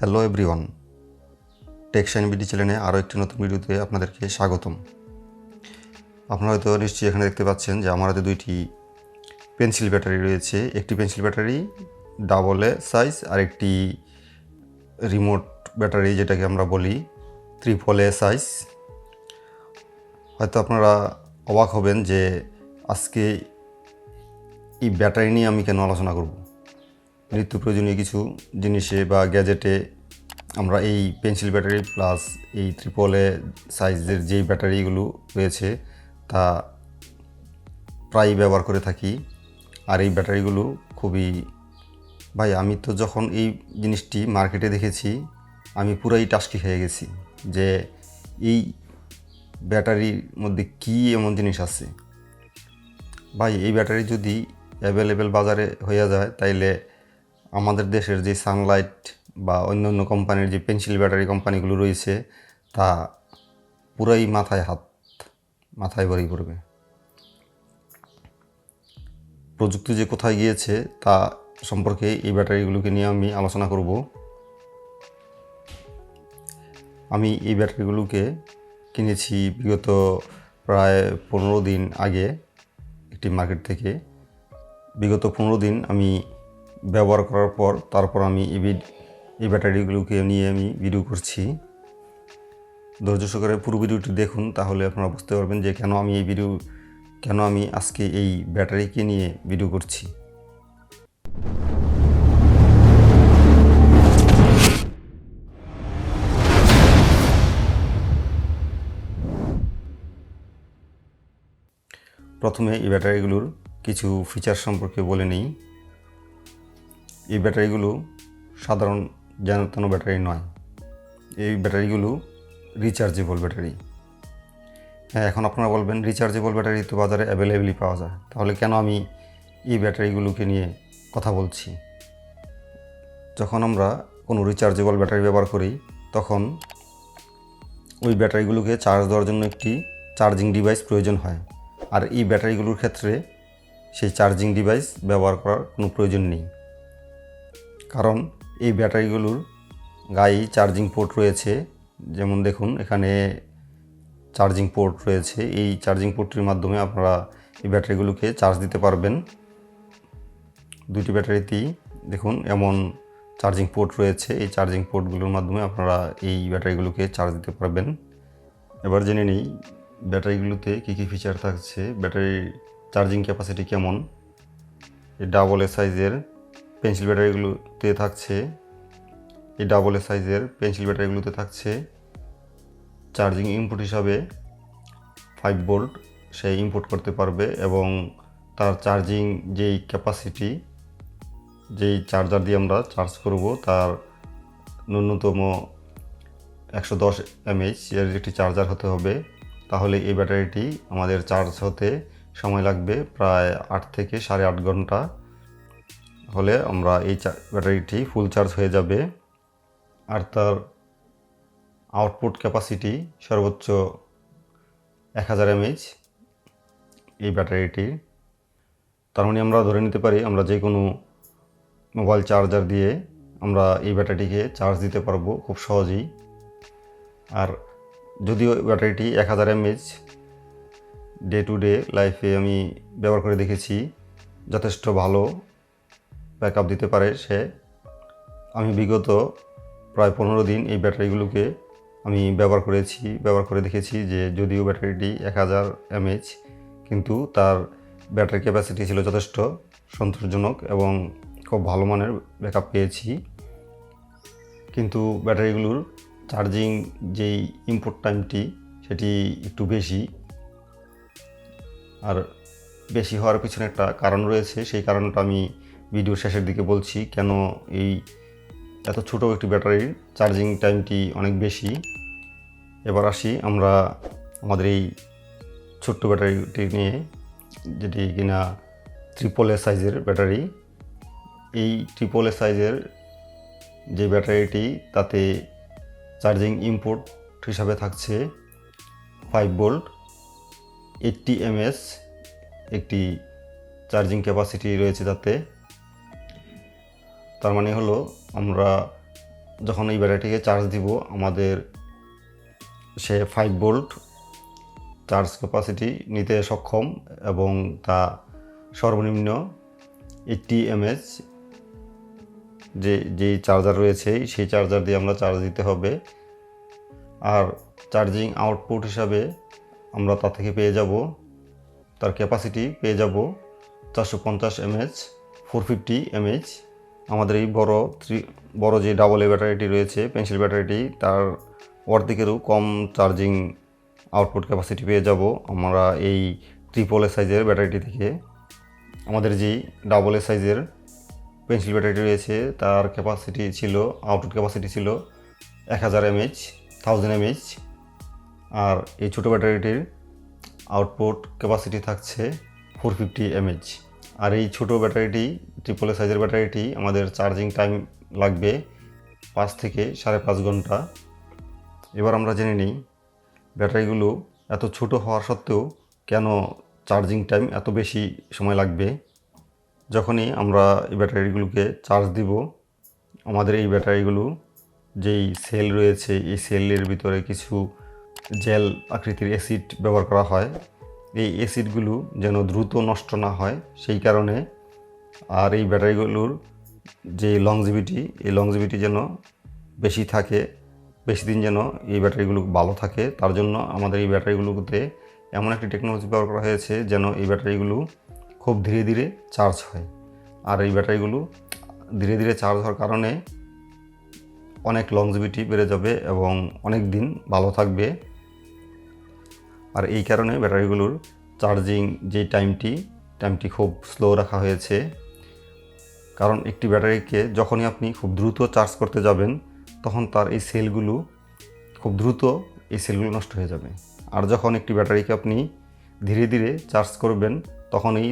Hello everyone, Tech Shine BD চ্যানেলে আরও একটি নতুন ভিডিওতে আপনাদেরকে স্বাগতম। আপনারা হয়তো নিশ্চয়ই এখানে দেখতে পাচ্ছেন যে আমার হাতে দুইটি পেন্সিল ব্যাটারি রয়েছে। একটি pencil battery double A size আর একটি রিমোট ব্যাটারি যেটাকে আমরা বলি ট্রিপল এ সাইজ। হয়তো আপনারা অবাক হবেন যে আজকে এই ব্যাটারি নিয়ে আমি কেন আলোচনা করব। নিত্য প্রয়োজনীয় কিছু জিনিসে বা গ্যাজেটে আমরা এই পেন্সিল ব্যাটারি প্লাস এই ট্রিপল এ সাইজের যেই ব্যাটারিগুলো রয়েছে তা প্রায় ব্যবহার করে থাকি। আর এই ব্যাটারিগুলো খুবই আমি তো যখন এই জিনিসটি মার্কেটে দেখেছি আমি পুরাই টাস্কি খেয়ে গেছি যে এই ব্যাটারির মধ্যে কী এমন জিনিস আছে। এই ব্যাটারি যদি অ্যাভেলেবেল বাজারে হয়ে যায় তাইলে আমাদের দেশের যে সানলাইট বা অন্য কোম্পানির যে পেন্সিল ব্যাটারি কোম্পানিগুলো রয়েছে তা পুরাই মাথায় ভরেই পড়বে। প্রযুক্তি যে কোথায় গিয়েছে তা সম্পর্কে এই ব্যাটারিগুলোকে নিয়ে আমি আলোচনা করব। আমি এই ব্যাটারিগুলোকে কিনেছি বিগত প্রায় 15 দিন আগে একটি মার্কেট থেকে। বিগত 15 দিন আমি ব্যবহার করার পর তারপর আমি এই ব্যাটারিগুলোকে নিয়ে আমি ভিডিও করছি। ধৈর্য সহকারে পুরো ভিডিওটি দেখুন, তাহলে আপনারা বুঝতে পারবেন যে কেন আমি আজকে এই ব্যাটারিকে নিয়ে ভিডিও করছি। প্রথমে এই ব্যাটারিগুলোর কিছু ফিচার সম্পর্কে বলে নিই। এই ব্যাটারিগুলো সাধারণ যেন ব্যাটারি নয়, এই ব্যাটারিগুলো রিচার্জেবল ব্যাটারি। হ্যাঁ, এখন আপনারা বলবেন রিচার্জেবল ব্যাটারি তো বাজারে অ্যাভেলেবেলই পাওয়া যায়, তাহলে কেন আমি এই ব্যাটারিগুলোকে নিয়ে কথা বলছি। যখন আমরা কোনো রিচার্জেবল ব্যাটারি ব্যবহার করি তখন ওই ব্যাটারিগুলোকে চার্জ দেওয়ার জন্য একটি চার্জিং ডিভাইস প্রয়োজন হয়। আর এই ব্যাটারিগুলোর ক্ষেত্রে সেই চার্জিং ডিভাইস ব্যবহার করার কোনো প্রয়োজন নেই, কারণ এই ব্যাটারিগুলোর গায়ে চার্জিং পোর্ট রয়েছে। যেমন দেখুন, এখানে চার্জিং পোর্ট রয়েছে। এই চার্জিং পোর্টটির মাধ্যমে আপনারা এই ব্যাটারিগুলোকে চার্জ দিতে পারবেন। দুটি ব্যাটারিতেই দেখুন এমন চার্জিং পোর্ট রয়েছে। এই চার্জিং পোর্টগুলোর মাধ্যমে আপনারা এই ব্যাটারিগুলোকে চার্জ দিতে পারবেন। এবার জেনে নিই ব্যাটারিগুলোতে কী কী ফিচার থাকছে, ব্যাটারির চার্জিং ক্যাপাসিটি কেমন। এই ডাবল এ সাইজের পেন্সিল ব্যাটারিগুলোতে থাকছে চার্জিং ইনপুট হিসাবে 5 ভোল্ট সে ইনপুট করতে পারবে এবং তার চার্জিং যেই ক্যাপাসিটি, যেই চার্জার দিয়ে আমরা চার্জ করব তার ন্যূনতম 110 mAh এর একটি চার্জার হতে হবে। তাহলে এই ব্যাটারিটি আমাদের চার্জ হতে সময় লাগবে প্রায় 8 থেকে 8.5 ঘন্টা হলে আমরা এই ব্যাটারিটি ফুল চার্জ হয়ে যাবে। আর তার আউটপুট ক্যাপাসিটি সর্বোচ্চ 1000 mAh এই ব্যাটারিটি। তার মানে আমরা ধরে নিতে পারি আমরা যে কোনো মোবাইল চার্জার দিয়ে আমরা এই ব্যাটারিটিকে চার্জ দিতে পারবো খুব সহজেই। আর যদিও ব্যাটারিটি 1000 mAh ডে টু ডে লাইফে আমি ব্যবহার করে দেখেছি, যথেষ্ট ভালো ব্যাকআপ দিতে পারে সে। আমি বিগত প্রায় 15 দিন এই ব্যাটারিগুলোকে আমি ব্যবহার করে দেখেছি যে যদিও ব্যাটারিটি 1000 mAh কিন্তু তার ব্যাটারি ক্যাপাসিটি ছিল যথেষ্ট সন্তোষজনক এবং খুব ভালো মানের ব্যাকআপ পেয়েছি। কিন্তু ব্যাটারিগুলোর চার্জিং যেই ইনপুট টাইমটি সেটি একটু বেশি, আর বেশি হওয়ার পিছনে একটা কারণ রয়েছে। সেই কারণটা আমি ভিডিওর শেষের দিকে বলছি কেন এই এত ছোটো একটি ব্যাটারির চার্জিং টাইমটি অনেক বেশি। এবার আসি আমরা আমাদের এই ছোট্ট ব্যাটারিটি নিয়ে, যেটি কিনা ট্রিপল এ সাইজের ব্যাটারি। এই ট্রিপল এ সাইজের যে ব্যাটারিটি তাতে চার্জিং ইনপুট হিসাবে থাকছে 5 ভোল্ট 80 mAh একটি চার্জিং ক্যাপাসিটি রয়েছে তাতে। তার মানে হলো আমরা যখন এই ব্যাটারিটিকে চার্জ দিব আমাদের সে 5 ভোল্ট চার্জ ক্যাপাসিটি নিতে সক্ষম এবং তা সর্বনিম্ন 80 mAh যেই চার্জার রয়েছে সেই চার্জার দিয়ে আমরা চার্জ দিতে হবে। আর চার্জিং আউটপুট হিসাবে আমরা তা থেকে পেয়ে যাব, তার ক্যাপাসিটি পেয়ে যাব 450 mAh 450 mAh। আমাদের এই বড় যে ডাবল এ ব্যাটারিটি রয়েছে পেন্সিল ব্যাটারিটি তার অর্ধেকেরও কম চার্জিং আউটপুট ক্যাপাসিটি পেয়ে যাব আমরা এই ট্রিপল এ সাইজের ব্যাটারিটি থেকে। আমাদের যেই ডাবল এ সাইজের পেন্সিল ব্যাটারিটি রয়েছে তার ক্যাপাসিটি ছিল, আউটপুট ক্যাপাসিটি ছিল 1000 mAh 1000 mAh। আর এই ছোটো ব্যাটারিটির আউটপুট ক্যাপাসিটি থাকছে 450 mAh। আর এই ছোটো ব্যাটারিটি ট্রিপল এ সাইজের ব্যাটারিটি আমাদের চার্জিং টাইম লাগবে 5 থেকে 5.5 ঘন্টা। এবার আমরা জেনে নিই ব্যাটারিগুলো এত ছোট হওয়ার সত্ত্বেও কেন চার্জিং টাইম এত বেশি সময় লাগবে। যখনই আমরা এই ব্যাটারিগুলোকে চার্জ দিব আমাদের এই ব্যাটারিগুলো যেই সেল রয়েছে এই সেলের ভিতরে কিছু জেল আকৃতির অ্যাসিড ব্যবহার করা হয়। এই অ্যাসিডগুলো যেন দ্রুত নষ্ট না হয় সেই কারণে, আর এই ব্যাটারিগুলোর যে লংজিভিটি যেন বেশি থাকে, বেশি দিন যেন এই ব্যাটারিগুলো ভালো থাকে, তার জন্য আমাদের এই ব্যাটারিগুলোতে এমন একটি টেকনোলজি ব্যবহার করা হয়েছে যেন এই ব্যাটারিগুলো খুব ধীরে ধীরে চার্জ হয়। আর এই ব্যাটারিগুলো ধীরে ধীরে চার্জ হওয়ার কারণে অনেক লংজিভিটি বেড়ে যাবে এবং অনেক দিন ভালো থাকবে। আর এই কারণে ব্যাটারিগুলোর চার্জিং যে টাইমটি খুব স্লো রাখা হয়েছে। কারণ একটি ব্যাটারিকে যখনই আপনি খুব দ্রুত চার্জ করতে যাবেন তখন তার এই সেলগুলো খুব দ্রুত নষ্ট হয়ে যাবে। আর যখন একটি ব্যাটারিকে আপনি ধীরে ধীরে চার্জ করবেন তখন এই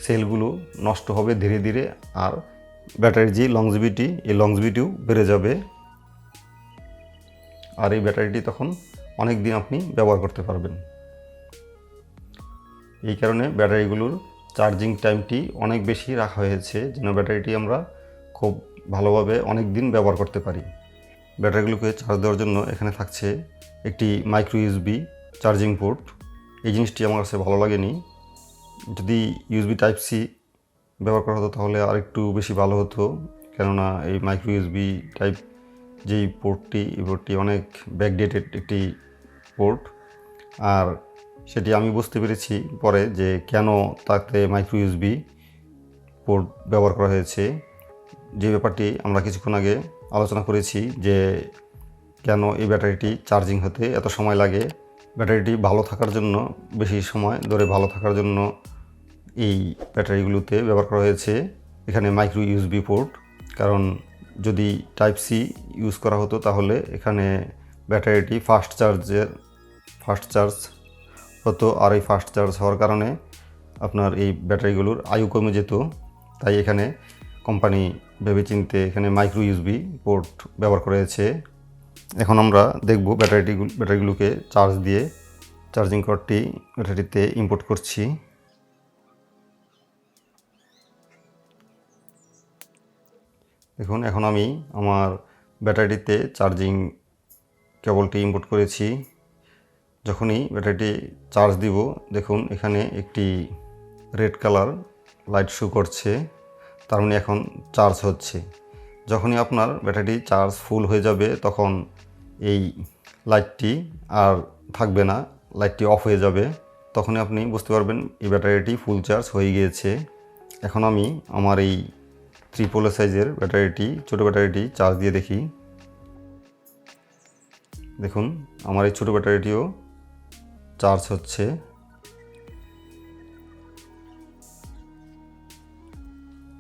সেলগুলো নষ্ট হবে ধীরে ধীরে, আর ব্যাটারির যে লংজিভিটিও বেড়ে যাবে। আর এই ব্যাটারিটি তখন অনেক দিন আপনি ব্যবহার করতে পারবেন। এই কারণে ব্যাটারিগুলোর চার্জিং টাইমটি অনেক বেশি রাখা হয়েছে যেন ব্যাটারিটি আমরা খুব ভালোভাবে অনেক দিন ব্যবহার করতে পারি। ব্যাটারিগুলোকে চার্জ দেওয়ার জন্য এখানে থাকছে একটি মাইক্রো ইউএসবি চার্জিং পোর্ট। এই জিনিসটি আমার কাছে ভালো লাগেনি। যদি ইউএসবি টাইপ সি ব্যবহার করা হতো তাহলে আর একটু বেশি ভালো হতো, কেননা এই মাইক্রো ইউএসবি টাইপ যেই পোর্টটি অনেক ব্যাকডেটেড একটি পোর্ট। আর সেটি আমি বুঝতে পেরেছি পরে যে কেন তাতে মাইক্রো ইউএসবি পোর্ট ব্যবহার করা হয়েছে। যে ব্যাপারটি আমরা কিছুক্ষণ আগে আলোচনা করেছি যে কেন এই ব্যাটারিটি চার্জিং হতে এত সময় লাগে। ব্যাটারিটি ভালো থাকার জন্য, বেশি সময় ধরে ভালো থাকার জন্য এই ব্যাটারিগুলোতে ব্যবহার করা হয়েছে এখানে মাইক্রো ইউএসবি পোর্ট। কারণ যদি টাইপ সি ইউজ করা হতো তাহলে এখানে ব্যাটারিটি ফাস্ট চার্জ হতো, আর এই ফাস্ট চার্জ হওয়ার কারণে আপনার এই ব্যাটারিগুলোর আয়ু কমে যেত। তাই এখানে কোম্পানি ভেবেচিন্তে এখানে মাইক্রো ইউএসবি পোর্ট ব্যবহার করা হয়েছে। এখন আমরা দেখব ব্যাটারিগুলোকে চার্জ দিয়ে চার্জিং কর্ডটি ব্যাটারিতে ইম্পোর্ট করছি। দেখুন এখন আমি আমার ব্যাটারিতে চার্জিং কেবলটি ইম্পোর্ট করেছি। যখনই ব্যাটারিটি চার্জ দিব দেখুন এখানে একটি রেড কালার লাইট শো করছে, তার মানে এখন চার্জ হচ্ছে। যখনই আপনার ব্যাটারি চার্জ ফুল হয়ে যাবে তখন এই লাইটটি আর থাকবে না, লাইটটি অফ হয়ে যাবে। তখনই আপনি বুঝতে পারবেন এই ব্যাটারিটি ফুল চার্জ হয়ে গিয়েছে। এখন আমি আমার এই ট্রিপল এ সাইজের ছোটো ব্যাটারিটি চার্জ দিয়ে দেখি। দেখুন আমার এই ছোটো ব্যাটারিটিও চার্জ হচ্ছে।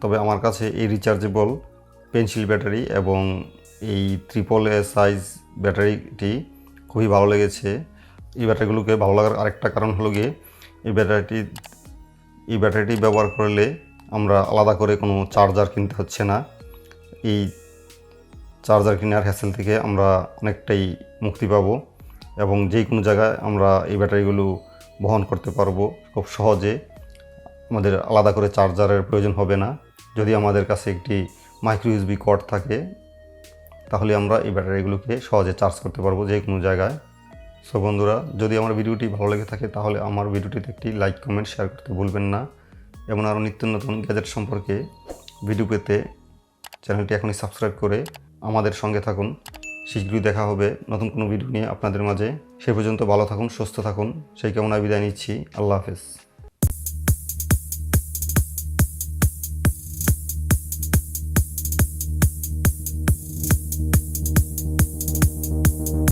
তবে আমার কাছে এই রিচার্জেবল পেন্সিল ব্যাটারি এবং এই ট্রিপল এ সাইজ ব্যাটারিটি খুবই ভালো লেগেছে। এই ব্যাটারিগুলোকে ভালো লাগার আরেকটা কারণ হলো গিয়ে এই ব্যাটারিটি ব্যবহার করলে আমরা আলাদা করে কোনো চার্জার কিনতে হচ্ছে না। এই চার্জার কেনার হ্যাসেল থেকে আমরা অনেকটাই মুক্তি পাবো এবং যে কোনো জায়গায় আমরা এই ব্যাটারিগুলো বহন করতে পারবো খুব সহজে। আমাদের আলাদা করে চার্জারের প্রয়োজন হবে না। যদি আমাদের কাছে একটি মাইক্রো ইউএসবি কর্ড থাকে তাহলে আমরা এই ব্যাটারিগুলোকে সহজে চার্জ করতে পারবো যে কোনো জায়গায়। সো বন্ধুরা, যদি আমার ভিডিওটি ভালো লেগে থাকে তাহলে আমার ভিডিওটিতে একটি লাইক, কমেন্ট, শেয়ার করতে ভুলবেন না। এবং আরও নিত্য নতুন গ্যাজেট সম্পর্কে ভিডিও পেতে চ্যানেলটি এখনই সাবস্ক্রাইব করে আমাদের সঙ্গে থাকুন। শীঘ্রই দেখা হবে নতুন কোনো ভিডিও নিয়ে আপনাদের মাঝে। সে পর্যন্ত ভালো থাকুন, সুস্থ থাকুন, সেই কামনায় বিদায় নিচ্ছি। আল্লাহ হাফেজ।